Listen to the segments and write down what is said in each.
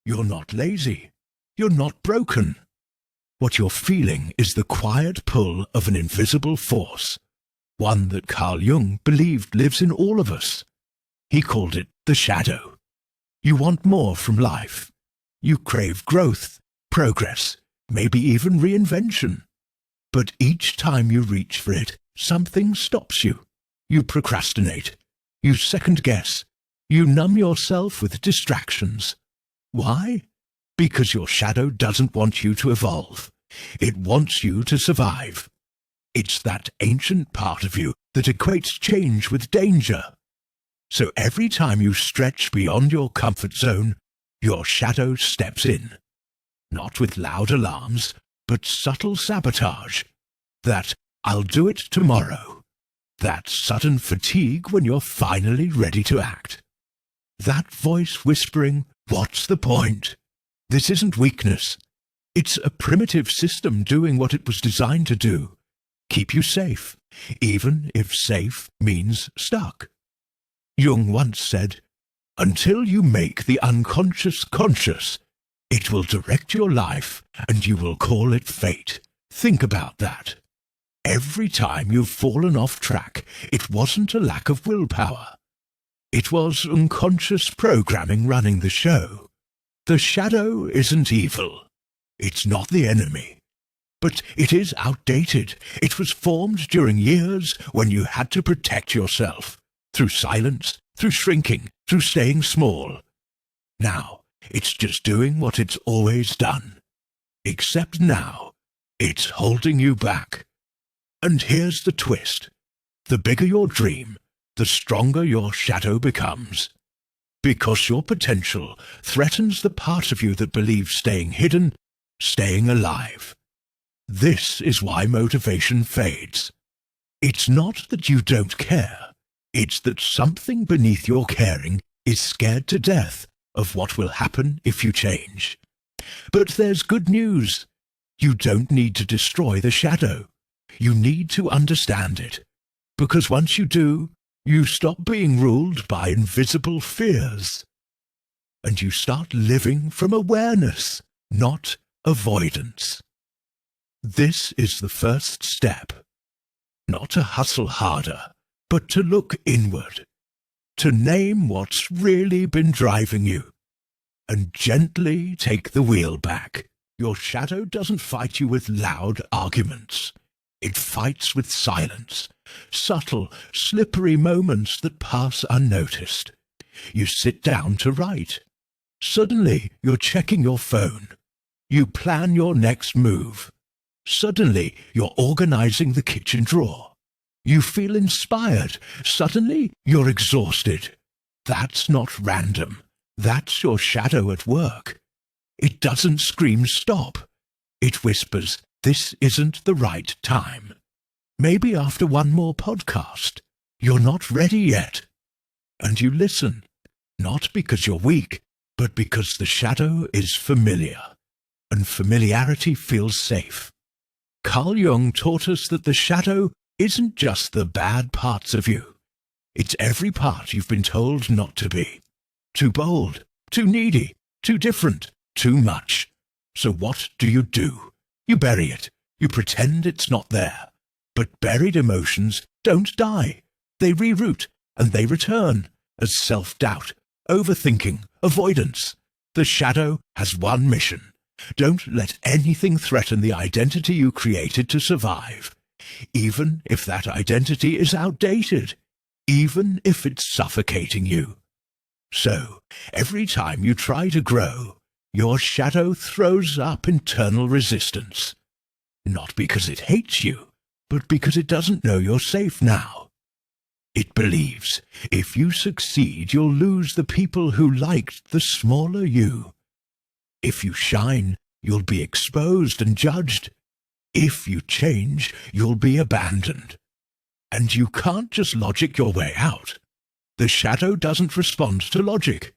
You're not lazy. You're not broken. What you're feeling is the quiet pull of an invisible force, one that Carl Jung believed lives in all of us. He called it the shadow. You want more from life. You crave growth, progress, maybe even reinvention. But each time you reach for it, something stops you. You procrastinate. You second-guess. You numb yourself with distractions. Why? Because your shadow doesn't want you to evolve. It wants you to survive. It's that ancient part of you that equates change with danger. So every time you stretch beyond your comfort zone, your shadow steps in. Not with loud alarms, but subtle sabotage. That "I'll do it tomorrow." That sudden fatigue when you're finally ready to act. That voice whispering, "What's the point?" This isn't weakness. It's a primitive system doing what it was designed to do. Keep you safe, even if safe means stuck. Jung once said, "Until you make the unconscious conscious, it will direct your life and you will call it fate." Think about that. Every time you've fallen off track, it wasn't a lack of willpower. It was unconscious programming running the show. The shadow isn't evil. It's not the enemy. But it is outdated. It was formed during years when you had to protect yourself. Through silence, through shrinking, through staying small. Now, it's just doing what it's always done. Except now, it's holding you back. And here's the twist. The bigger your dream, the stronger your shadow becomes. Because your potential threatens the part of you that believes staying hidden, staying alive. This is why motivation fades. It's not that you don't care. It's that something beneath your caring is scared to death of what will happen if you change. But there's good news. You don't need to destroy the shadow. You need to understand it. Because once you do, you stop being ruled by invisible fears. And you start living from awareness, not avoidance. This is the first step. Not to hustle harder, but to look inward. To name what's really been driving you. And gently take the wheel back. Your shadow doesn't fight you with loud arguments. It fights with silence, subtle, slippery moments that pass unnoticed. You sit down to write. Suddenly, you're checking your phone. You plan your next move. Suddenly, you're organizing the kitchen drawer. You feel inspired. Suddenly, you're exhausted. That's not random. That's your shadow at work. It doesn't scream stop. It whispers, "This isn't the right time." Maybe after one more podcast. You're not ready yet. And you listen, not because you're weak, but because the shadow is familiar. And familiarity feels safe. Carl Jung taught us that the shadow isn't just the bad parts of you. It's every part you've been told not to be. Too bold, too needy, too different, too much. So what do? You bury it. You pretend it's not there. But buried emotions don't die. They reroute and they return as self-doubt, overthinking, avoidance. The shadow has one mission. Don't let anything threaten the identity you created to survive. Even if that identity is outdated. Even if it's suffocating you. So, every time you try to grow, your shadow throws up internal resistance. Not because it hates you, but because it doesn't know you're safe now. It believes if you succeed, you'll lose the people who liked the smaller you. If you shine, you'll be exposed and judged. If you change, you'll be abandoned. And you can't just logic your way out. The shadow doesn't respond to logic.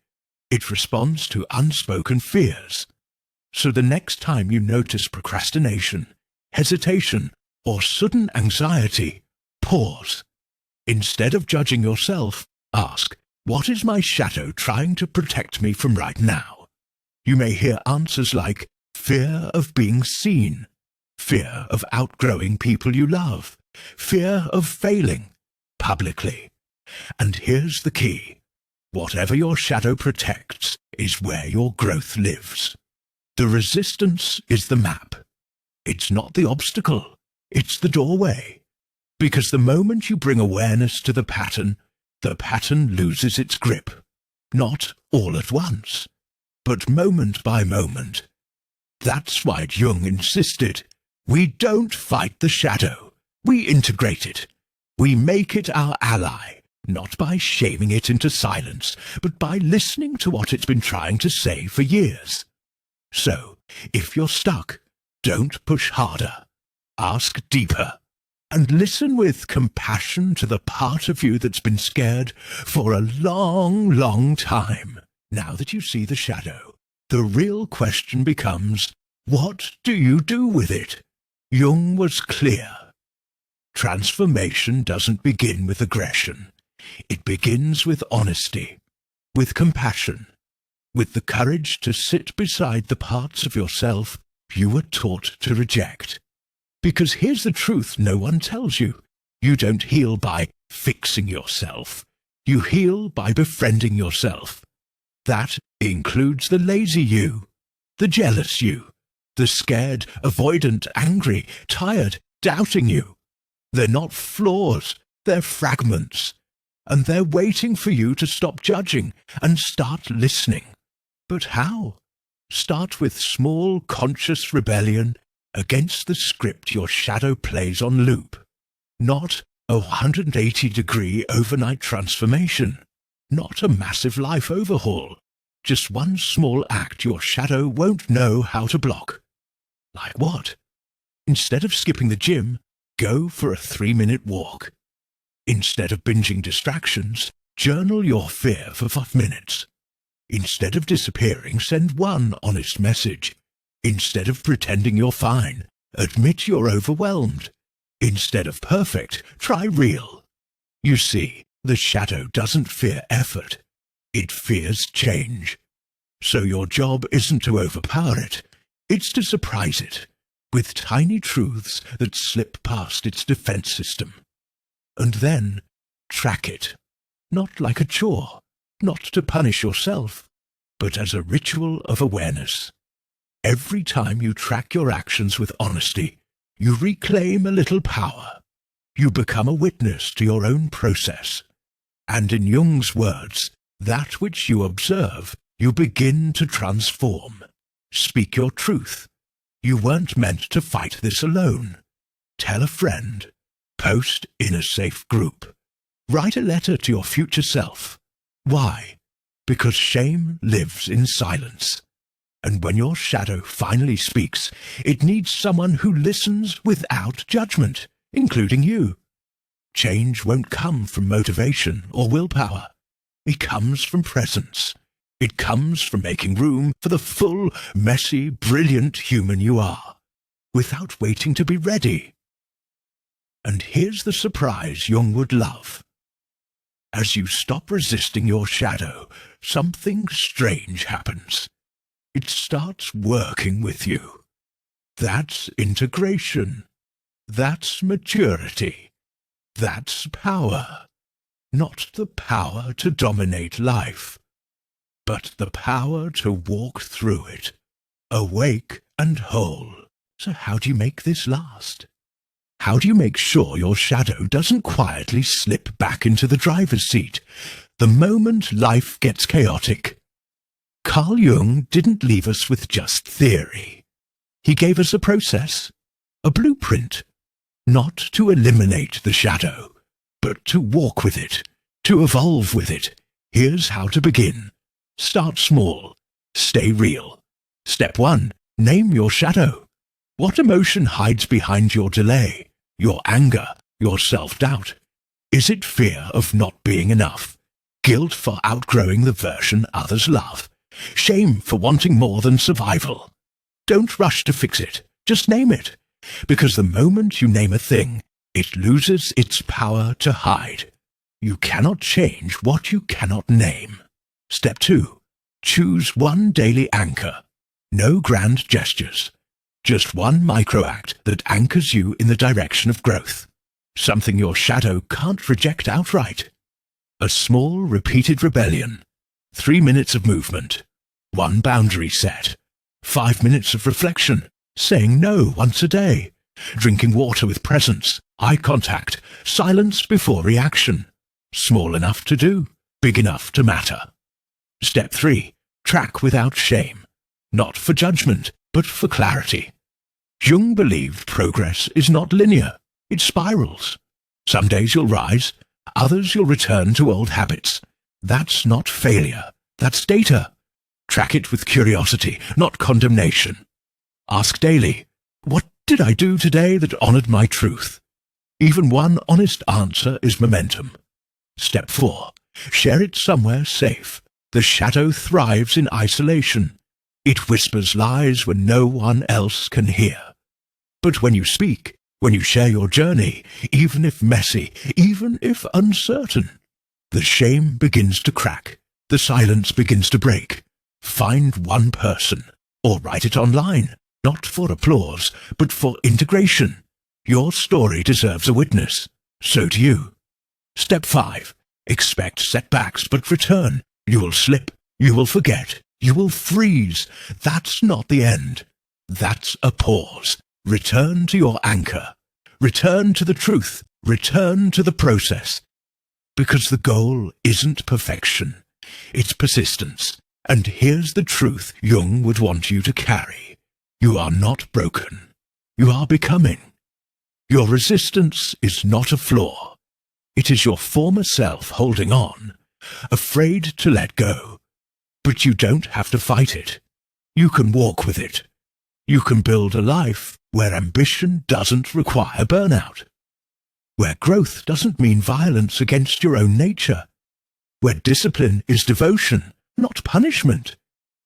It responds to unspoken fears. So the next time you notice procrastination, hesitation, or sudden anxiety, pause. Instead of judging yourself, ask, what is my shadow trying to protect me from right now? You may hear answers like fear of being seen, fear of outgrowing people you love, fear of failing publicly. And here's the key. Whatever your shadow protects is where your growth lives. The resistance is the map. It's not the obstacle, it's the doorway. Because the moment you bring awareness to the pattern loses its grip. Not all at once, but moment by moment. That's why Jung insisted, we don't fight the shadow, we integrate it. We make it our ally, not by shaming it into silence, but by listening to what it's been trying to say for years. So, if you're stuck, don't push harder. Ask deeper. And listen with compassion to the part of you that's been scared for a long, long time. Now that you see the shadow, the real question becomes, what do you do with it? Jung was clear. Transformation doesn't begin with aggression. It begins with honesty, with compassion, with the courage to sit beside the parts of yourself you were taught to reject. Because here's the truth no one tells you. You don't heal by fixing yourself. You heal by befriending yourself. That includes the lazy you, the jealous you, the scared, avoidant, angry, tired, doubting you. They're not flaws, they're fragments. And they're waiting for you to stop judging and start listening. But how? Start with small, conscious rebellion against the script your shadow plays on loop. Not a 180-degree overnight transformation. Not a massive life overhaul. Just one small act your shadow won't know how to block. Like what? Instead of skipping the gym, go for a 3-minute walk. Instead of binging distractions, journal your fear for 5 minutes. Instead of disappearing, send one honest message. Instead of pretending you're fine, admit you're overwhelmed. Instead of perfect, try real. You see, the shadow doesn't fear effort. It fears change. So your job isn't to overpower it. It's to surprise it with tiny truths that slip past its defense system. And then track it, not like a chore, not to punish yourself, but as a ritual of awareness. Every time you track your actions with honesty, you reclaim a little power. You become a witness to your own process. And in Jung's words, that which you observe, you begin to transform. Speak your truth. You weren't meant to fight this alone. Tell a friend. Post in a safe group. Write a letter to your future self. Why? Because shame lives in silence. And when your shadow finally speaks, it needs someone who listens without judgment, including you. Change won't come from motivation or willpower. It comes from presence. It comes from making room for the full, messy, brilliant human you are, without waiting to be ready. And here's the surprise Jung would love. As you stop resisting your shadow, something strange happens. It starts working with you. That's integration. That's maturity. That's power. Not the power to dominate life, but the power to walk through it, awake and whole. So how do you make this last? How do you make sure your shadow doesn't quietly slip back into the driver's seat the moment life gets chaotic? Carl Jung didn't leave us with just theory. He gave us a process, a blueprint, not to eliminate the shadow, but to walk with it, to evolve with it. Here's how to begin. Start small. Stay real. Step 1. Name your shadow. What emotion hides behind your delay, your anger, your self-doubt? Is it fear of not being enough? Guilt for outgrowing the version others love? Shame for wanting more than survival? Don't rush to fix it. Just name it. Because the moment you name a thing, it loses its power to hide. You cannot change what you cannot name. Step 2. Choose one daily anchor. No grand gestures. Just one micro-act that anchors you in the direction of growth. Something your shadow can't reject outright. A small, repeated rebellion. 3 minutes of movement. One boundary set. 5 minutes of reflection. Saying no once a day. Drinking water with presence. Eye contact. Silence before reaction. Small enough to do. Big enough to matter. Step 3. Track without shame. Not for judgment, but for clarity. Jung believed progress is not linear. It spirals. Some days you'll rise, others you'll return to old habits. That's not failure. That's data. Track it with curiosity, not condemnation. Ask daily, what did I do today that honored my truth? Even one honest answer is momentum. Step 4. Share it somewhere safe. The shadow thrives in isolation. It whispers lies when no one else can hear. But when you speak, when you share your journey, even if messy, even if uncertain, the shame begins to crack, the silence begins to break. Find one person, or write it online, not for applause, but for integration. Your story deserves a witness. So do you. Step 5. Expect setbacks, but return. You will slip. You will forget. You will freeze. That's not the end. That's a pause. Return to your anchor. Return to the truth. Return to the process. Because the goal isn't perfection. It's persistence. And here's the truth Jung would want you to carry. You are not broken. You are becoming. Your resistance is not a flaw. It is your former self holding on, afraid to let go. But you don't have to fight it. You can walk with it. You can build a life where ambition doesn't require burnout. Where growth doesn't mean violence against your own nature. Where discipline is devotion, not punishment.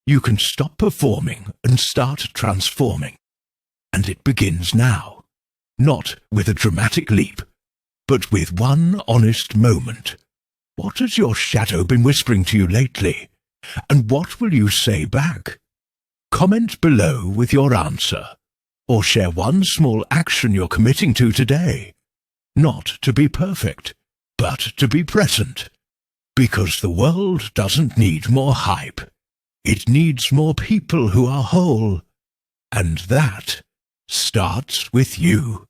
You can stop performing and start transforming. And it begins now. Not with a dramatic leap, but with one honest moment. What has your shadow been whispering to you lately? And what will you say back? Comment below with your answer, or share one small action you're committing to today. Not to be perfect, but to be present. Because the world doesn't need more hype. It needs more people who are whole. And that starts with you.